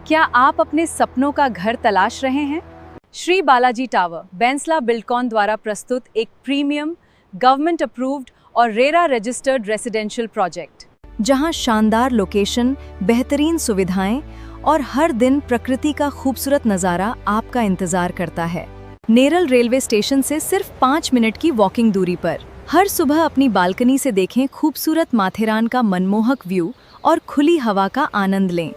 क्या आप अपने सपनों का घर तलाश रहे हैं? श्री बालाजी टावर बैंसला बिल्डकॉन द्वारा प्रस्तुत एक प्रीमियम, गवर्नमेंट अप्रूव्ड और रेरा रजिस्टर्ड रेसिडेंशियल प्रोजेक्ट, जहां शानदार लोकेशन, बेहतरीन सुविधाएं और हर दिन प्रकृति का खूबसूरत नज़ारा आपका इंतजार करता है। नेरल रेलवे स्टेशन से सिर्फ 5 मिनट की वॉकिंग दूरी पर। हर सुबह अपनी बालकनी से देखें खूबसूरत माथेरान का मनमोहक व्यू और खुली हवा का आनंद लें।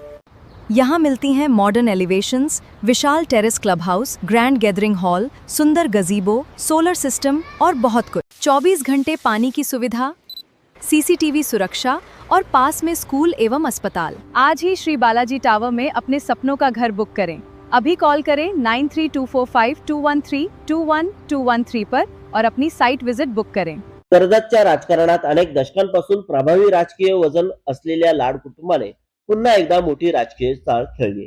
यहाँ मिलती हैं मॉडर्न एलिवेशंस, विशाल terrace club house, grand gathering hall, सुंदर गजीबो, सोलर सिस्टम और बहुत कुछ। 24 घंटे पानी की सुविधा, सीसीटीवी सुरक्षा और पास में स्कूल एवं अस्पताल। आज ही श्री बालाजी टावर में अपने सपनों का घर बुक करें। अभी कॉल करें 93245213 पर और अपनी साइट विजिट बुक करें। कर्जतच्या राजकारणात अनेक दशकांपासून प्रभावी राजकीय वजन असलेल्या लाड कुटुंबाने पुन्हा एकदा मोठी राजकीय चाल खेळली।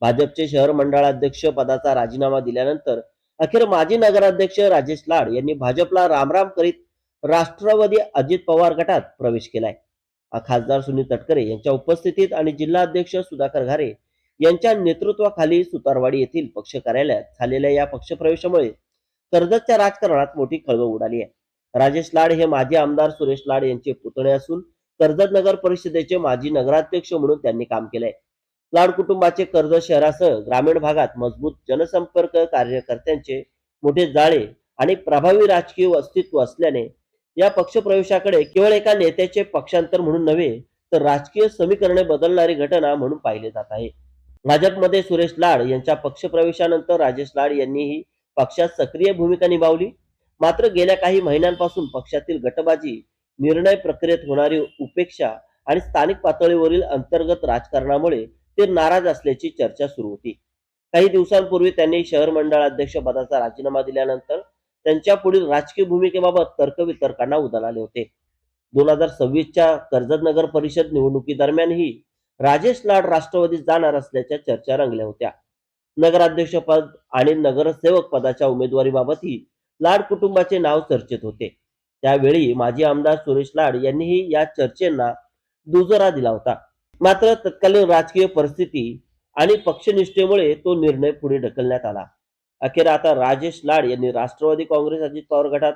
भाजपचे शहर मंडळाध्यक्ष पदाचा राजीनामा दिल्यानंतर अखेर माजी नगराध्यक्ष राजेश लाड यांनी भाजपला रामराम करीत राष्ट्रवादी अजित पवार गटात प्रवेश केलाय। खासदार सुनील तटकरे यांच्या उपस्थितीत आणि जिल्हाध्यक्ष सुधाकर घारे यांच्या नेतृत्वाखाली सुतारवाडी येथील पक्ष कार्यालयात झालेल्या या पक्षप्रवेशामुळे कर्जतच्या राजकारणात मोठी खळबळ उडाली आहे। राजेश लाड हे माजी आमदार सुरेश लाड यांचे पुतणे असून कर्जत नगर परिषदेचे माजी नगराध्यक्ष म्हणून त्यांनी काम केलंय। लाड कुटुंबाचे कर्जत शहरासह ग्रामीण भागात मजबूत जनसंपर्क, कार्यकर्त्यांचे मोठे जाळे आणि प्रभावी राजकीय अस्तित्व असल्याने या पक्षप्रवेशाकडे केवळ एका नेत्याचे पक्षांतर म्हणून नव्हे तर राजकीय समीकरणे बदलणारी घटना म्हणून पाहिले जात आहे। भाजपमध्ये सुरेश लाड यांच्या पक्षप्रवेशानंतर राजेश लाड यांनीही पक्षात सक्रिय भूमिका निभावली। मात्र गेल्या काही महिन्यांपासून पक्षातील गटबाजी, निर्णय प्रक्रियेत होणारी उपेक्षा आणि स्थानिक पातळीवरील अंतर्गत राजकारणामुळे ते नाराज असल्याची चर्चा सुरू होती। काही दिवसांपूर्वी त्यांनी शहर मंडळ अध्यक्ष पदाचा राजीनामा दिल्यानंतर त्यांच्या पुढील राजकीय भूमिकेबाबत तर्कवितर्कांना उधाण आले होते। 2026च्या कर्जत नगर परिषद निवडणुकीदरम्यानही राजेश लाड राष्ट्रवादीत जाणार असल्याच्या चर्चा रंगल्या होत्या। नगराध्यक्षपद आणि नगरसेवक पदाच्या उमेदवारीबाबतही लाड कुटुंबाचे नाव चर्चेत होते। त्यावेळी माजी आमदार सुरेश लाड यांनीही या चर्चेंना दुजोरा दिला होता। मात्र तत्कालीन राजकीय परिस्थिती आणि पक्षनिष्ठेमुळे तो निर्णय पुढे ढकलण्यात आला। अखेर आता राजेश लाड यांनी राष्ट्रवादी काँग्रेस अजित पवार गटात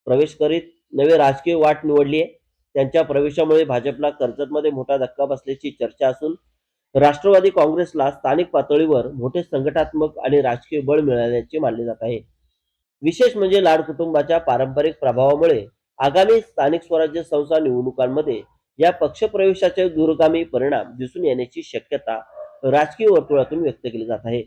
प्रवेश करीत नवे राजकीय वाट निवडली आहे। त्यांच्या प्रवेशामुळे भाजपला कर्जतमध्ये मोठा धक्का बसल्याची चर्चा असून राष्ट्रवादी काँग्रेसला स्थानिक पातळीवर मोठे संघटनात्मक आणि राजकीय बळ मिळाल्याचे मानले जात आहे। विशेष म्हणजे लाड कुटुंबाच्या पारंपरिक प्रभावामुळे आगामी स्थानिक स्वराज्य संस्था निवडणुकांमध्ये या पक्षप्रवेशाचे दूरगामी परिणाम दिसून येण्याची शक्यता राजकीय वर्तुळातून व्यक्त केली जात आहे।